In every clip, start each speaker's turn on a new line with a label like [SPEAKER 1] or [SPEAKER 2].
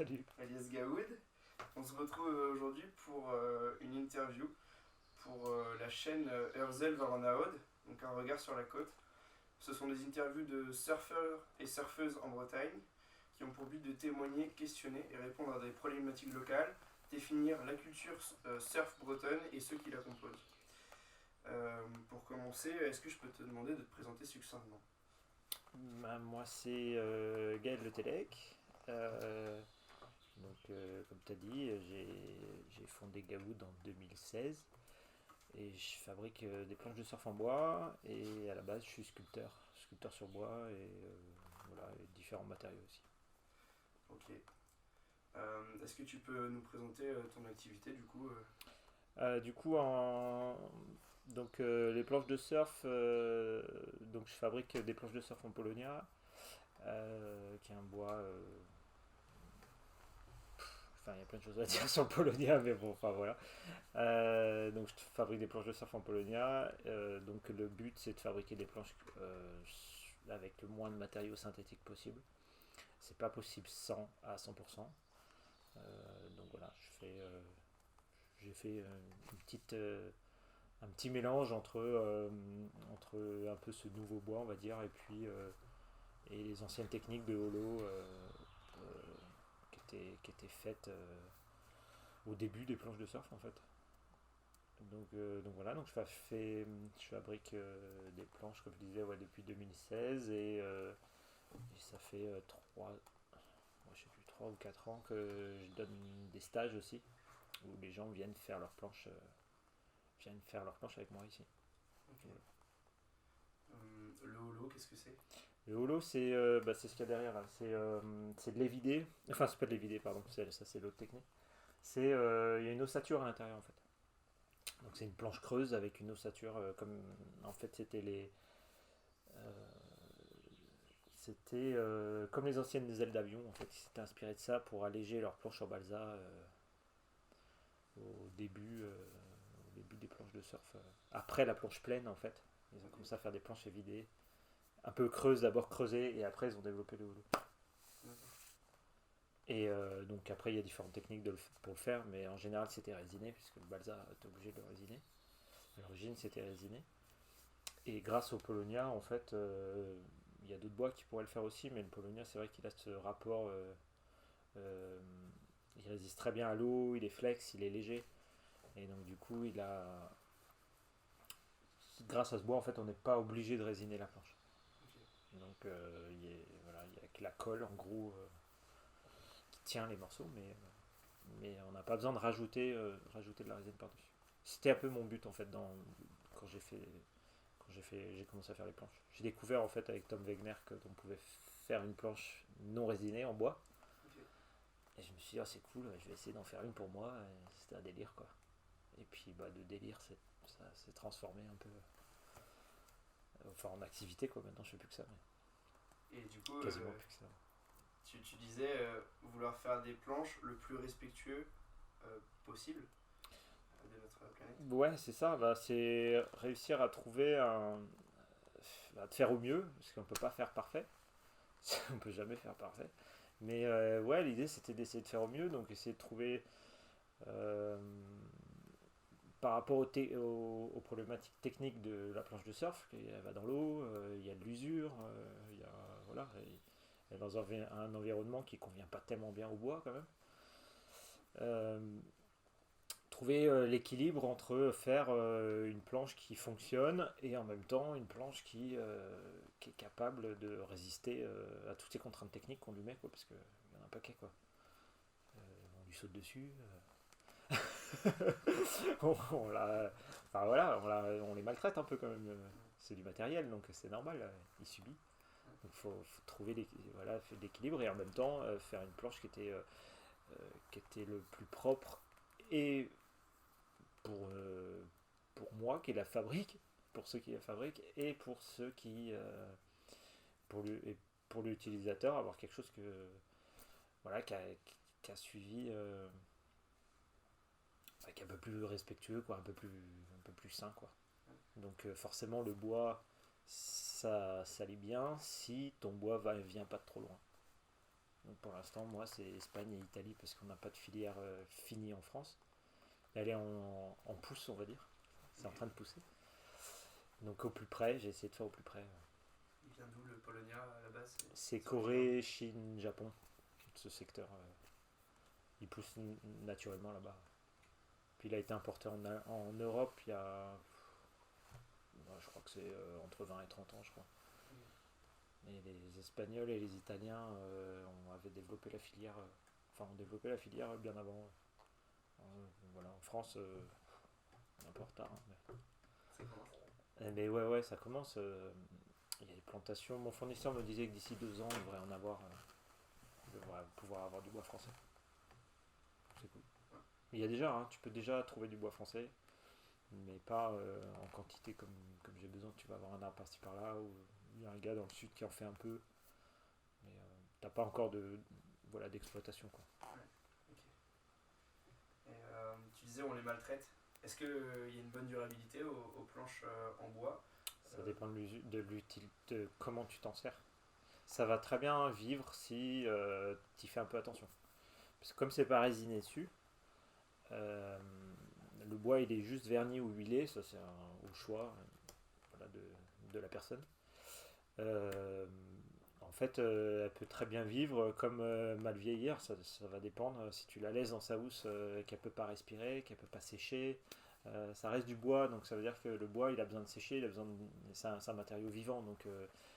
[SPEAKER 1] Salut.
[SPEAKER 2] Alias Gaoud. On se retrouve aujourd'hui pour une interview pour la chaîne Herzl Varanaod, donc un regard sur la côte. Ce sont des interviews de surfeurs et surfeuses en Bretagne qui ont pour but de témoigner, questionner et répondre à des problématiques locales, définir la culture surf bretonne et ceux qui la composent. Pour commencer, est-ce que je peux te demander de te présenter succinctement?
[SPEAKER 1] Moi, c'est Gaël Le Tellec. Comme tu as dit, j'ai fondé Gaoud en 2016 et je fabrique des planches de surf en bois. Et à la base, je suis sculpteur sur bois et voilà, et différents matériaux aussi.
[SPEAKER 2] Ok. Est-ce que tu peux nous présenter ton activité du coup
[SPEAKER 1] Du coup, les planches de surf, donc je fabrique des planches de surf en Polonia, qui est un bois. Enfin, il y a plein de choses à dire sur le Polonia, mais bon, enfin voilà. Donc je fabrique des planches de surf en Polonia. Donc le but c'est de fabriquer des planches avec le moins de matériaux synthétiques possible. C'est pas possible sans à 100%. Donc voilà, j'ai fait un petit mélange entre un peu ce nouveau bois, on va dire, et les anciennes techniques de holo qui étaient faites au début des planches de surf en fait. Donc voilà, je fabrique des planches, comme je disais, ouais, depuis 2016 et ça fait 3 ou 4 ans que je donne des stages aussi, où les gens viennent faire leurs planches avec moi ici.
[SPEAKER 2] Ok.
[SPEAKER 1] Voilà.
[SPEAKER 2] Le holo, qu'est-ce que c'est?
[SPEAKER 1] Le holo, c'est ce qu'il y a derrière là. C'est de l'évidé. Enfin, c'est pas de l'évidé, pardon. Ça, c'est l'autre technique. Il y a une ossature à l'intérieur en fait. Donc c'est une planche creuse avec une ossature comme en fait euh, c'était comme les anciennes ailes d'avion en fait. Ils s'étaient inspirés de ça pour alléger leurs planches en balsa au début euh, au début des planches de surf. Après la planche pleine en fait, ils ont
[SPEAKER 2] Ok.
[SPEAKER 1] commencé à faire des planches évidées, un peu creuses d'abord creusées et après ils ont développé le holo.
[SPEAKER 2] D'accord.
[SPEAKER 1] Et donc après il y a différentes techniques pour le faire, mais en général c'était résiné puisque le balsa est obligé de le résiner. À l'origine c'était résiné. Et grâce au Polonia, en fait, il y a d'autres bois qui pourraient le faire aussi, mais le Polonia, c'est vrai qu'il a ce rapport. Euh, il résiste très bien à l'eau, il est flex, il est léger. Et donc, du coup, grâce à ce bois, en fait, on n'est pas obligé de résiner la planche.
[SPEAKER 2] Ok.
[SPEAKER 1] Donc, voilà, il y a que la colle, en gros, qui tient les morceaux, mais on n'a pas besoin de rajouter de la résine par-dessus. C'était un peu mon but, en fait, quand j'ai commencé à faire les planches. J'ai découvert en fait avec Tom Wegner que on pouvait faire une planche non résinée en bois.
[SPEAKER 2] Ok.
[SPEAKER 1] Et je me suis dit, ah, c'est cool, je vais essayer d'en faire une pour moi. Et c'était un délire quoi. Et puis bah, de délire, ça s'est transformé un peu enfin, en activité quoi. Maintenant je fais plus que ça, mais
[SPEAKER 2] Et du coup,
[SPEAKER 1] quasiment plus que ça.
[SPEAKER 2] tu disais vouloir faire des planches le plus respectueux possible de notre planète.
[SPEAKER 1] Ouais, c'est ça, bah, c'est réussir à trouver de faire au mieux, parce qu'on peut pas faire parfait. On peut jamais faire parfait. Mais ouais, l'idée c'était d'essayer de faire au mieux, donc essayer de trouver euh, par rapport aux problématiques techniques de la planche de surf, elle va dans l'eau, il y a de l'usure, il y a, voilà, elle est dans un environnement qui convient pas tellement bien au bois quand même. Euh, Trouver l'équilibre entre faire une planche qui fonctionne et en même temps une planche qui est capable de résister à toutes ces contraintes techniques qu'on lui met, quoi, parce qu'il y en a un paquet, quoi. On lui saute dessus, enfin voilà, on les maltraite un peu quand même.
[SPEAKER 2] Ouais.
[SPEAKER 1] C'est du matériel, donc c'est normal, il subit.
[SPEAKER 2] Ouais.
[SPEAKER 1] Donc faut trouver voilà, l'équilibre et en même temps faire une planche qui était le plus propre et pour, euh, pour moi qui la fabrique, pour ceux qui la fabriquent et pour ceux et pour l'utilisateur, avoir quelque chose voilà, qui a suivi, qui est un peu plus respectueux, quoi, un peu plus sain, quoi. Donc forcément le bois, ça lit bien si ton bois vient pas de trop loin. Donc pour l'instant, moi, c'est Espagne et Italie parce qu'on n'a pas de filière finie en France. Elle est en pousse, on va dire. C'est en train de pousser. Donc au plus près, j'ai essayé de faire au plus près.
[SPEAKER 2] Il vient d'où le Polonia à la base?
[SPEAKER 1] C'est Corée, Chine, Japon. Ce secteur, il pousse naturellement là-bas. Puis il a été importé en Europe il y a. Je crois que c'est entre 20 et 30 ans, je crois. Et les Espagnols et les Italiens avaient développé la filière. Ont développé la filière bien avant. Voilà, en France, on est un peu en retard. Hein, mais ouais, ça commence. Il y a des plantations. Mon fournisseur me disait que d'ici 2 ans, on devrait en avoir. On devrait pouvoir avoir du bois français. C'est cool. Il y a déjà, hein, tu peux déjà trouver du bois français, mais pas en quantité comme j'ai besoin. Tu vas avoir un arbre par-ci par-là, ou il y a un gars dans le sud qui en fait un peu, mais t'as pas encore d'exploitation, quoi.
[SPEAKER 2] Ouais, ok. Et tu disais on les maltraite. Est-ce qu'il y a une bonne durabilité aux planches en bois?
[SPEAKER 1] Ça dépend de comment tu t'en sers. Ça va très bien vivre si tu fais un peu attention. Parce que comme c'est pas résiné dessus, le bois il est juste verni ou huilé, ça c'est au choix voilà, de la personne. En fait, elle peut très bien vivre comme mal vieillir, ça va dépendre. Si tu la laisses dans sa housse, qu'elle peut pas respirer, qu'elle peut pas sécher, ça reste du bois, donc ça veut dire que le bois il a besoin de sécher, il a besoin de... c'est un matériau vivant, donc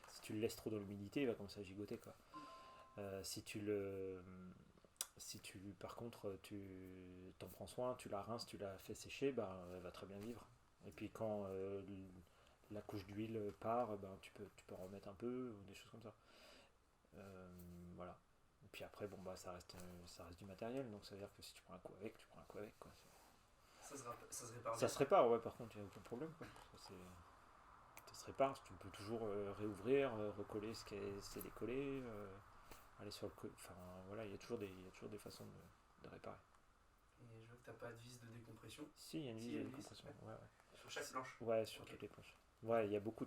[SPEAKER 1] si tu le laisses trop dans l'humidité, il va commencer à gigoter, quoi. Si tu par contre tu t'en prends soin, tu la rinces, tu la fais sécher, elle va très bien vivre. Et puis quand la couche d'huile part, tu peux en remettre un peu ou des choses comme ça. Voilà. Et puis après ça reste du matériel, donc ça veut dire que si tu prends un coup avec, tu prends un coup avec, quoi.
[SPEAKER 2] Ça se répare.
[SPEAKER 1] Ça se répare, ouais, par contre, il n'y a aucun problème, quoi. Ça se répare, tu peux toujours réouvrir, recoller ce qui est décollé, aller sur le côté. Enfin, voilà, il y a toujours des façons de réparer.
[SPEAKER 2] Et je vois que t'as pas de vis de décompression.
[SPEAKER 1] Si, il y a une vis de décompression. Ouais.
[SPEAKER 2] Sur chaque planche.
[SPEAKER 1] Ouais, sur toutes les planches. Ouais, il y a beaucoup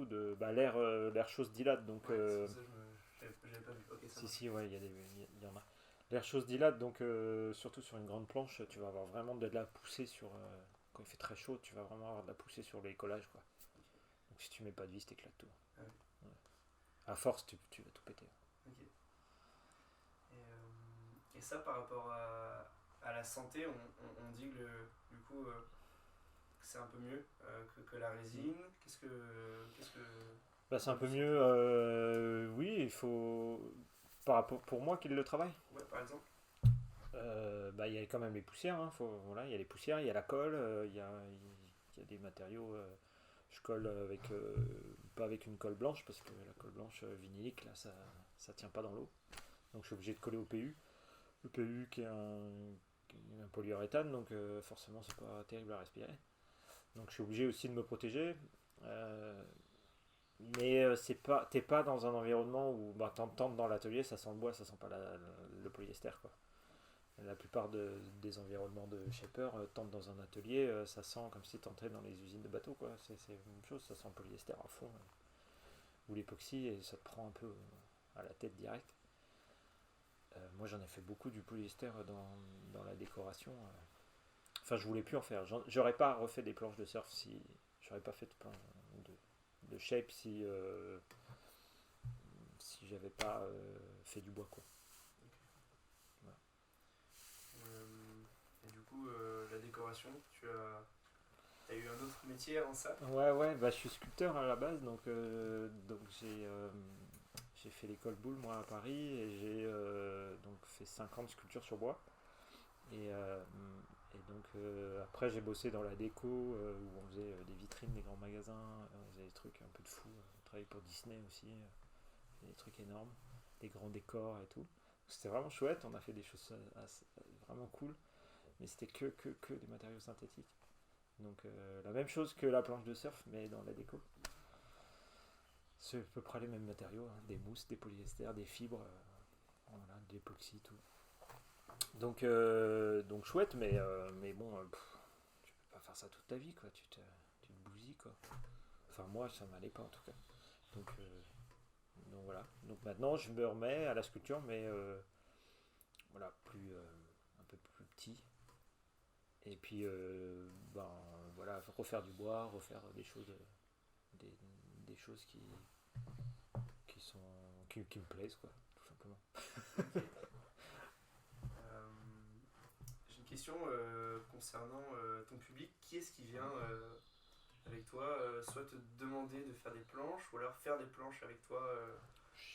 [SPEAKER 1] de. L'air chaud se dilate, donc.
[SPEAKER 2] Ouais, c'est pour ça que j'avais pas vu. Ok, ça
[SPEAKER 1] si, ouais, il y en a. L'air chaud se dilate, donc surtout sur une grande planche, tu vas avoir vraiment de la poussée sur. Quand il fait très chaud, tu vas vraiment avoir de la poussée sur les collages, quoi.
[SPEAKER 2] Okay.
[SPEAKER 1] Donc si tu mets pas de vis, t'éclates tout.
[SPEAKER 2] Ah oui.
[SPEAKER 1] Ouais. À force, tu vas tout péter.
[SPEAKER 2] Ok. Et ça, par rapport à la santé, on dit que du coup, que c'est un peu mieux que la résine. Qu'est-ce que...
[SPEAKER 1] C'est un peu mieux, oui, il faut... Pour moi qui le travaille.
[SPEAKER 2] Ouais, par exemple.
[SPEAKER 1] Il y a quand même les poussières, hein, voilà, il y a les poussières, il y a la colle, il y a des matériaux. Je colle pas avec une colle blanche parce que la colle blanche vinylique, là, ça tient pas dans l'eau. Donc je suis obligé de coller au PU. Le PU qui est un polyuréthane, donc forcément c'est pas terrible à respirer. Donc je suis obligé aussi de me protéger. Mais t'es pas dans un environnement où t'entends dans l'atelier, ça sent le bois, ça sent pas le polyester, quoi. La plupart des environnements de shaper tentent dans un atelier, ça sent comme si t'entrais dans les usines de bateaux, quoi. C'est la même chose, ça sent le polyester à fond, ou l'époxy, et ça te prend un peu à la tête direct. Moi j'en ai fait beaucoup du polyester dans la décoration. Enfin, je voulais plus en faire. J'aurais pas refait des planches de surf si j'aurais pas fait de shape si j'avais pas fait du bois, quoi.
[SPEAKER 2] Voilà. Et du coup, la décoration, tu as eu un autre métier avant ça?
[SPEAKER 1] Ouais, je suis sculpteur à la base, donc j'ai fait l'école Boulle, moi, à Paris, et j'ai donc fait 5 ans de sculpture sur bois. Et donc après j'ai bossé dans la déco où on faisait des vitrines des grands magasins, on faisait des trucs un peu de fou, on travaillait pour Disney aussi, des trucs énormes, des grands décors et tout. C'était vraiment chouette, on a fait des choses vraiment cool, mais c'était que des matériaux synthétiques. Donc la même chose que la planche de surf mais dans la déco. C'est à peu près les mêmes matériaux, hein, des mousses, des polyesters, des fibres, voilà, de l'époxy, tout. Donc chouette, mais bon, tu peux pas faire ça toute ta vie, quoi. Tu te bousilles, quoi. Enfin, moi, ça m'allait pas, en tout cas. Donc, Donc voilà. Donc maintenant, je me remets à la sculpture, mais voilà, un peu plus petit. Et puis, ben, voilà, refaire du bois, refaire des, des choses qui sont, qui me plaisent, quoi, tout simplement.
[SPEAKER 2] Ok. Euh, j'ai une question concernant ton public. Qui est-ce qui vient avec toi, soit te demander de faire des planches, ou alors faire des planches avec toi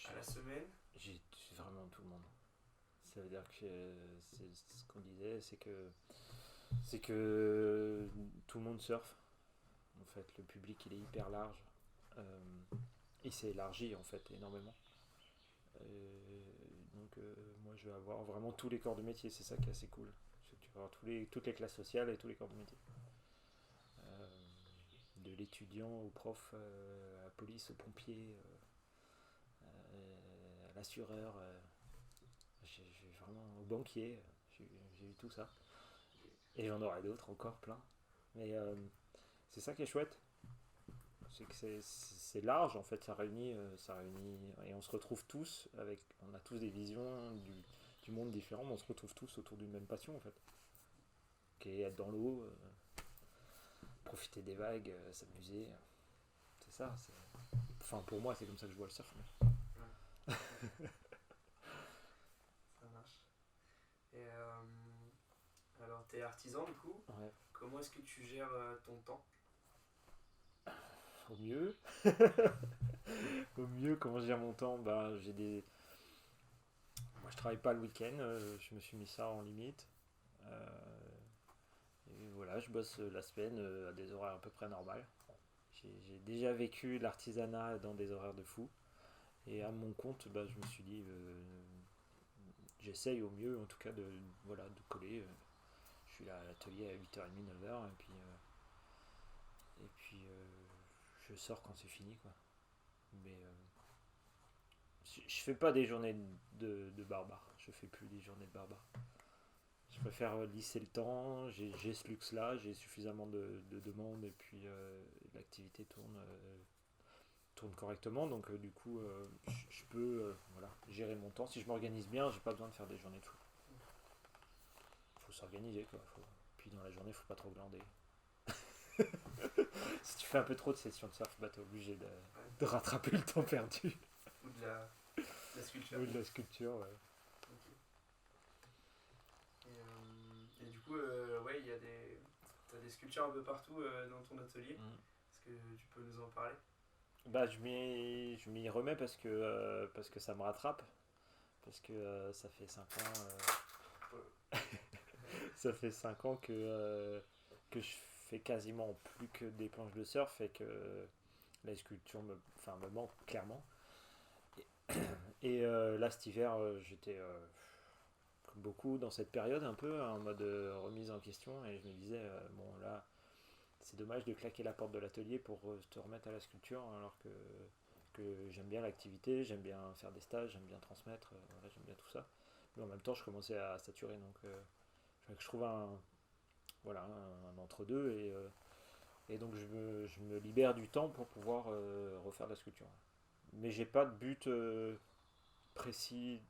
[SPEAKER 2] à la semaine?
[SPEAKER 1] J'ai vraiment tout le monde. Ça veut dire que c'est ce qu'on disait, c'est que tout le monde surfe. En fait, le public il est hyper large. Euh, il s'est élargi en fait énormément. Donc moi je vais avoir vraiment tous les corps de métier, c'est ça qui est assez cool. C'est que tu vas avoir toutes les classes sociales et tous les corps de métier. Euh, de l'étudiant au prof, à la police, au pompier, à l'assureur, j'ai vraiment au banquier, j'ai eu tout ça. Et j'en aurai d'autres encore plein. Mais c'est ça qui est chouette, c'est que c'est large en fait, ça réunit et on se retrouve tous avec, on a tous des visions du monde différents, mais on se retrouve tous autour d'une même passion en fait, qui est être dans l'eau, profiter des vagues, s'amuser, c'est ça. Enfin pour moi c'est comme ça que je vois le surf.
[SPEAKER 2] Ouais. Ça marche. Et alors, t'es artisan du coup.
[SPEAKER 1] Ouais.
[SPEAKER 2] Comment est-ce que tu gères ton temps?
[SPEAKER 1] Au mieux, au mieux comment je gère mon temps, bah j'ai des, moi je travaille pas le week-end, je me suis mis ça en limite. Euh, et voilà, je bosse la semaine à des horaires à peu près normales. J'ai déjà vécu l'artisanat dans des horaires de fou. Et à mon compte, bah, je me suis dit, j'essaye au mieux en tout cas voilà, de coller. Je suis là à l'atelier à 8h30, 9h. Je sors quand c'est fini. Quoi. Mais je fais pas des journées de barbare. Je fais plus des journées de barbare. Je préfère lisser le temps, j'ai ce luxe-là, j'ai suffisamment de demandes et puis l'activité tourne correctement. Donc du coup, je peux voilà, gérer mon temps. Si je m'organise bien, j'ai pas besoin de faire des journées de fou. Faut s'organiser quoi. Puis dans la journée, faut pas trop glander. Si tu fais un peu trop de sessions de surf, bah t'es obligé
[SPEAKER 2] Ouais.
[SPEAKER 1] de rattraper le temps perdu.
[SPEAKER 2] Ou de la sculpture.
[SPEAKER 1] Ou de la sculpture, ouais.
[SPEAKER 2] Ok. Et du coup, ouais, t'as des sculptures un peu partout dans ton atelier. Est-ce que tu peux nous en parler?
[SPEAKER 1] Bah je m'y remets parce que ça me rattrape. Parce que ça fait 5 ans. Ça fait 5 ans que je fais quasiment plus que des planches de surf et que la sculpture enfin, me manque clairement. Et là cet hiver j'étais comme beaucoup dans cette période un peu en mode remise en question et je me disais bon là c'est dommage de claquer la porte de l'atelier pour te remettre à la sculpture alors que j'aime bien l'activité, j'aime bien faire des stages, j'aime bien transmettre, voilà, j'aime bien tout ça. Mais en même temps je commençais à saturer donc il fallait que je trouve voilà, un entre-deux et donc je me libère du temps pour pouvoir refaire de la sculpture. Mais j'ai pas de but précis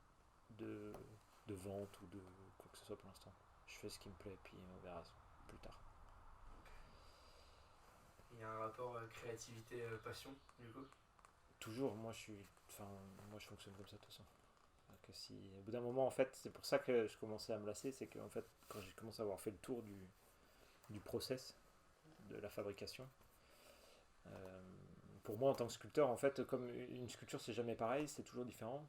[SPEAKER 1] de, de vente ou de quoi que ce soit pour l'instant. Je fais ce qui me plaît puis on verra plus tard.
[SPEAKER 2] Il y a un rapport créativité-passion, du coup.
[SPEAKER 1] Toujours, enfin, moi je fonctionne comme ça de toute façon. Que si, au bout d'un moment, en fait, c'est pour ça que je commençais à me lasser, c'est que en fait, quand j'ai commencé à avoir fait le tour du process de la fabrication, euh, pour moi en tant que sculpteur, en fait, comme une sculpture c'est jamais pareil, c'est toujours différent.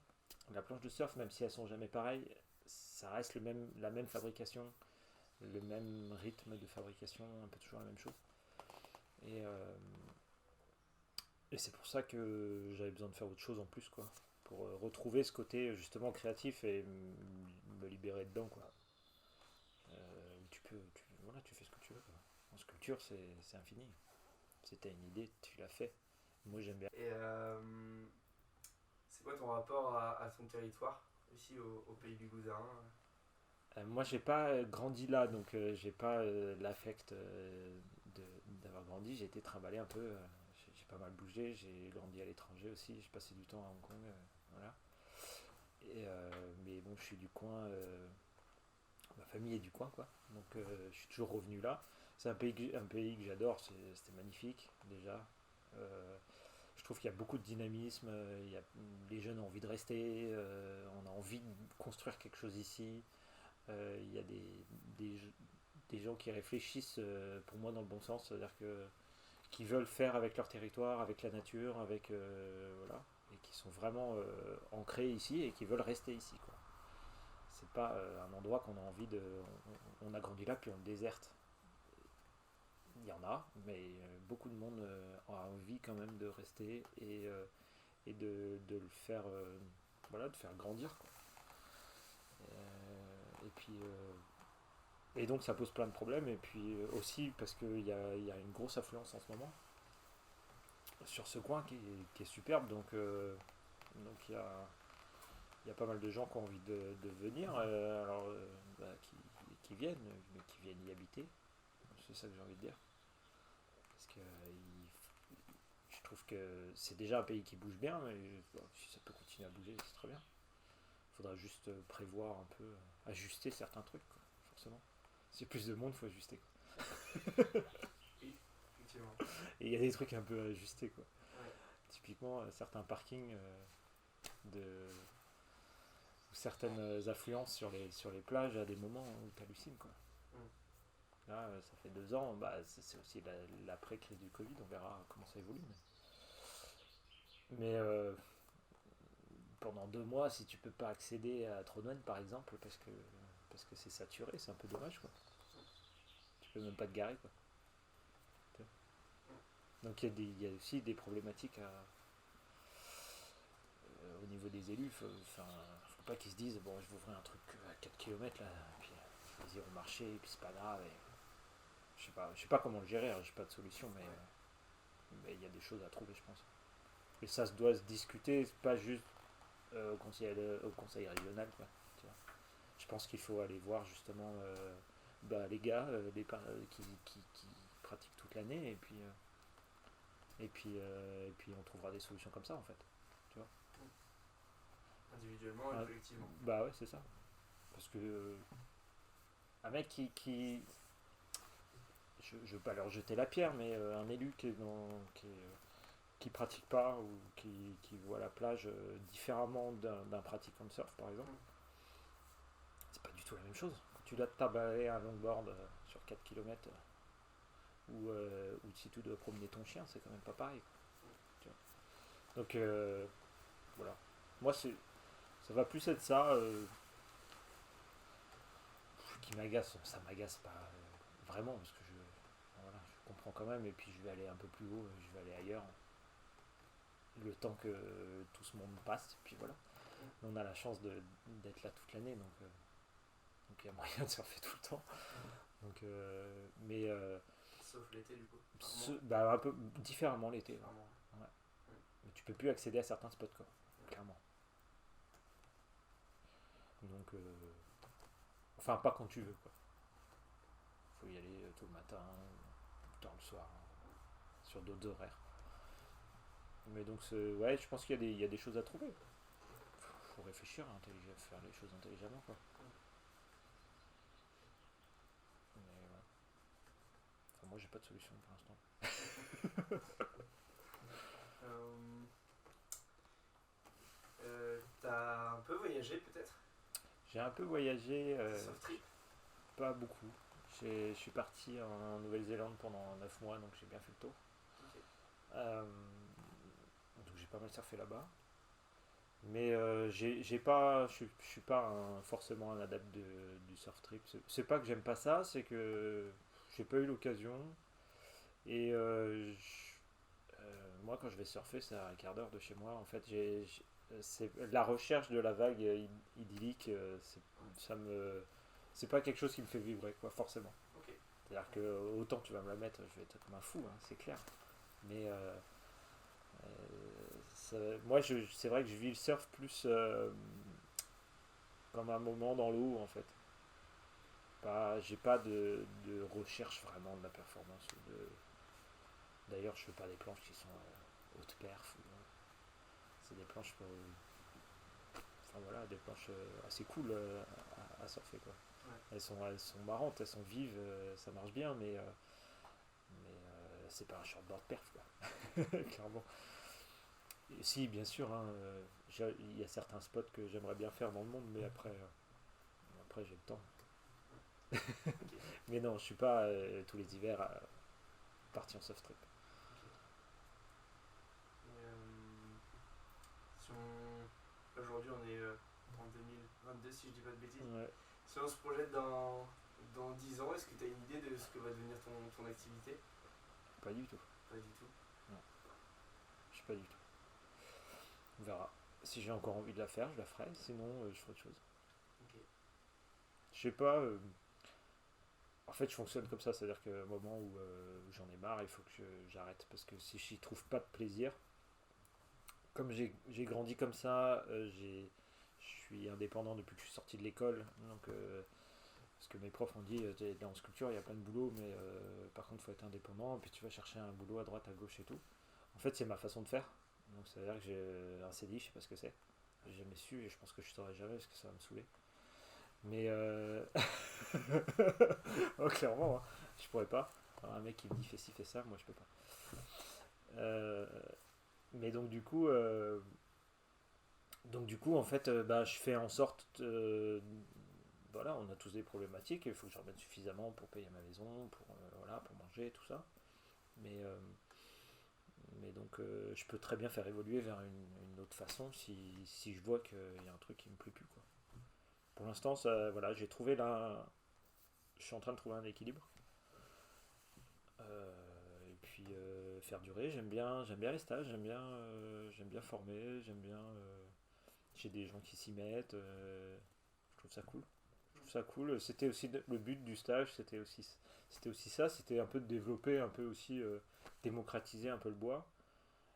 [SPEAKER 1] La planche de surf, même si elles sont jamais pareilles, ça reste la même fabrication, le même rythme de fabrication, un peu toujours la même chose. Et, euh, et c'est pour ça que j'avais besoin de faire autre chose en plus, quoi. Pour retrouver ce côté justement créatif et me libérer dedans, quoi. Voilà, tu fais ce que tu veux, quoi. En sculpture, c'est infini. Si t'as une idée, tu l'as fait. Moi, j'aime bien.
[SPEAKER 2] Et c'est quoi ton rapport à ton territoire, ici au pays du Gouzerin?
[SPEAKER 1] Moi, j'ai pas grandi là, donc j'ai pas l'affect d'avoir grandi. J'ai été trimballé un peu. J'ai pas mal bougé, j'ai grandi à l'étranger aussi, j'ai passé du temps à Hong Kong, voilà. Mais bon, je suis du coin, ma famille est du coin, quoi. Donc je suis toujours revenu là. C'est un pays que j'adore, c'était magnifique déjà. Euh, je trouve qu'il y a beaucoup de dynamisme, les jeunes ont envie de rester, on a envie de construire quelque chose ici. Il y a des, des gens qui réfléchissent pour moi dans le bon sens, c'est-à-dire que qui veulent faire avec leur territoire, avec la nature, avec voilà, et qui sont vraiment ancrés ici et qui veulent rester ici, quoi. C'est pas un endroit qu'on a envie de, on a grandi là puis on le déserte. Il y en a, mais beaucoup de monde a envie quand même de rester et de le faire, voilà, de faire grandir, quoi. Et puis et donc ça pose plein de problèmes et puis aussi parce qu'il y a une grosse affluence en ce moment sur ce coin qui est superbe donc il y a pas mal de gens qui ont envie de venir alors bah, qui viennent mais qui viennent y habiter, c'est ça que j'ai envie de dire parce que je trouve que c'est déjà un pays qui bouge bien mais bon, si ça peut continuer à bouger c'est très bien, il faudra juste prévoir un peu ajuster certains trucs, quoi, forcément si plus de monde faut ajuster, quoi.
[SPEAKER 2] Oui, effectivement.
[SPEAKER 1] Et il y a des trucs un peu à ajuster, quoi.
[SPEAKER 2] Ouais.
[SPEAKER 1] Typiquement certains parkings de ou certaines affluences sur les plages à des moments où tu hallucines, quoi.
[SPEAKER 2] Mm.
[SPEAKER 1] Là ça fait 2 ans, bah, c'est aussi l'après-crise du Covid, on verra comment ça évolue. Mais pendant 2 mois, si tu peux pas accéder à Tronwen par exemple, parce que c'est saturé, c'est un peu dommage, quoi. Tu peux même pas te garer, quoi. Donc il y a aussi des problématiques au niveau des élus. Enfin, faut pas qu'ils se disent bon, je vais ouvrir un truc à 4 km là, puis ils iront marcher, et puis c'est pas grave. Et, je sais pas comment le gérer, hein, j'ai pas de solution, mais il y a des choses à trouver, je pense. Et ça se doit se discuter, pas juste au conseil régional, quoi. Tu vois. Je pense qu'il faut aller voir justement bah, les gars qui pratiquent toute l'année et puis on trouvera des solutions comme ça en fait. Tu vois.
[SPEAKER 2] Individuellement et collectivement.
[SPEAKER 1] Bah ouais, c'est ça. Parce que un mec je veux pas leur jeter la pierre, mais un élu qui pratique pas ou qui voit la plage différemment d'un pratiquant de surf par exemple, c'est pas du tout la même chose. Quand tu dois te tabarer un longboard sur 4 km ou si tu dois promener ton chien, c'est quand même pas pareil. Tu vois. Donc voilà. Moi, ça va plus être ça qui m'agace. Ça m'agace pas vraiment parce que voilà, je comprends quand même et puis je vais aller un peu plus haut, je vais aller ailleurs. Le temps que tout ce monde passe, et puis voilà. On a la chance d'être là toute l'année, donc il y a moyen de surfer tout le temps. Donc, mais
[SPEAKER 2] Sauf l'été, du coup.
[SPEAKER 1] bah, un peu différemment l'été. Ouais.
[SPEAKER 2] Différemment.
[SPEAKER 1] Ouais. Mais tu peux plus accéder à certains spots, quoi, clairement. Donc, enfin, pas quand tu veux, quoi. Faut y aller tôt le matin, tard le soir, sur d'autres horaires. Mais donc, ouais, je pense qu'il y a des choses à trouver. Faut réfléchir, faire les choses intelligemment, quoi. Mais ouais. Enfin, moi, j'ai pas de solution pour l'instant.
[SPEAKER 2] T'as un peu voyagé peut-être.
[SPEAKER 1] J'ai un peu voyagé,
[SPEAKER 2] Surf trip.
[SPEAKER 1] pas beaucoup. Je suis parti en Nouvelle-Zélande pendant 9 mois, donc j'ai bien fait le tour.
[SPEAKER 2] Ok.
[SPEAKER 1] Euh, donc j'ai pas mal surfé là-bas. Mais j'ai pas, je suis pas forcément un adepte du surf trip. C'est pas que j'aime pas ça, c'est que j'ai pas eu l'occasion. Et moi, quand je vais surfer, c'est à un quart d'heure de chez moi. En fait, c'est la recherche de la vague idyllique. C'est pas quelque chose qui me fait vibrer, quoi, forcément.
[SPEAKER 2] Ok.
[SPEAKER 1] C'est-à-dire que autant tu vas me la mettre, je vais être comme un fou, hein, c'est clair. Mais moi, c'est vrai que je vis le surf plus comme un moment dans l'eau, en fait. J'ai pas de recherche vraiment de la performance. d'ailleurs, je fais pas des planches qui sont haute perf. C'est des planches enfin voilà, des planches assez cool à surfer quoi.
[SPEAKER 2] Ouais.
[SPEAKER 1] Elles sont marrantes, elles sont vives, ça marche bien, mais c'est pas un shortboard perf quoi, clairement. Et si, bien sûr, hein, il y a certains spots que j'aimerais bien faire dans le monde, mais après j'ai le temps.
[SPEAKER 2] Ok.
[SPEAKER 1] Mais non, je suis pas tous les hivers parti en soft trip.
[SPEAKER 2] Et, si aujourd'hui on est en 2022 si je dis pas de bêtises.
[SPEAKER 1] Ouais,
[SPEAKER 2] Si on se projette dans 10 ans, est-ce que tu as une idée de ce que va devenir ton activité?
[SPEAKER 1] pas du tout.
[SPEAKER 2] Pas du tout.
[SPEAKER 1] Non, je sais pas du tout. On verra. Si j'ai encore envie de la faire, je la ferai. Sinon, je ferai autre chose.
[SPEAKER 2] Ok.
[SPEAKER 1] Je sais pas. En fait, je fonctionne comme ça. C'est-à-dire qu'à un moment où j'en ai marre, il faut que j'arrête. Parce que si j'y trouve pas de plaisir, comme j'ai grandi comme ça, je suis indépendant depuis que je suis sorti de l'école. Donc, parce que mes profs ont dit, t'es en sculpture, il y a plein de boulot, mais par contre, il faut être indépendant. Et puis tu vas chercher un boulot à droite, à gauche et tout. En fait, c'est ma façon de faire. Donc, c'est-à-dire que j'ai un CDI, je sais pas ce que c'est. J'ai jamais su et je pense que je saurais jamais parce que ça va me saouler. Mais oh, clairement, hein, je pourrais pas. Alors, un mec qui me dit fais ci, fais ça, moi je peux pas. Euh, mais donc du coup, en fait, bah, je fais en sorte. Voilà, on a tous des problématiques. Il faut que j'en mette suffisamment pour payer ma maison, voilà, pour manger, tout ça. Mais, euh, mais donc, je peux très bien faire évoluer vers une autre façon si je vois qu'il y a un truc qui me plaît plus, quoi. Pour l'instant, voilà, j'ai trouvé là. Je suis en train de trouver un équilibre. Et puis faire durer, j'aime bien les stages, j'aime bien former, j'ai des gens qui s'y mettent, je trouve ça cool. Je trouve ça cool. C'était aussi le but du stage, c'était aussi ça, c'était un peu de développer, un peu aussi démocratiser un peu le bois.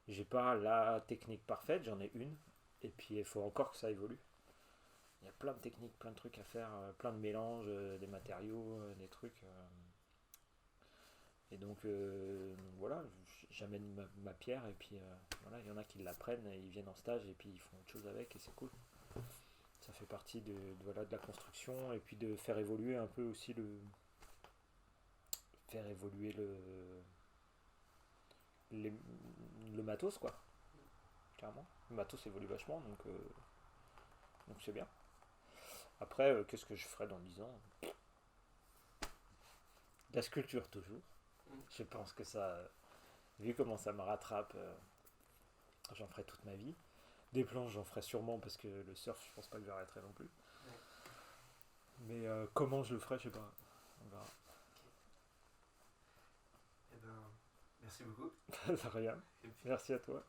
[SPEAKER 1] J'ai pas la technique parfaite, j'en ai une, et puis il faut encore que ça évolue. Il y a plein de techniques, plein de trucs à faire, plein de mélanges, des matériaux, des trucs. Et donc, voilà, j'amène ma pierre et puis voilà, il y en a qui l'apprennent et ils viennent en stage et puis ils font autre chose avec et c'est cool. Ça fait partie voilà, de la construction et puis de faire évoluer un peu aussi faire évoluer les- le matos quoi, clairement. Le matos évolue vachement donc c'est bien. Après, qu'est-ce que je ferai dans 10 ans? La sculpture toujours.
[SPEAKER 2] Mm.
[SPEAKER 1] Je pense que ça, vu comment ça me rattrape, j'en ferai toute ma vie. Des planches, j'en ferai sûrement parce que le surf, je pense pas que j'arrêterai non plus.
[SPEAKER 2] Ouais.
[SPEAKER 1] Mais comment je le ferai, je sais pas. On verra.
[SPEAKER 2] Eh ben, merci beaucoup.
[SPEAKER 1] De rien.
[SPEAKER 2] Et puis,
[SPEAKER 1] Merci à toi.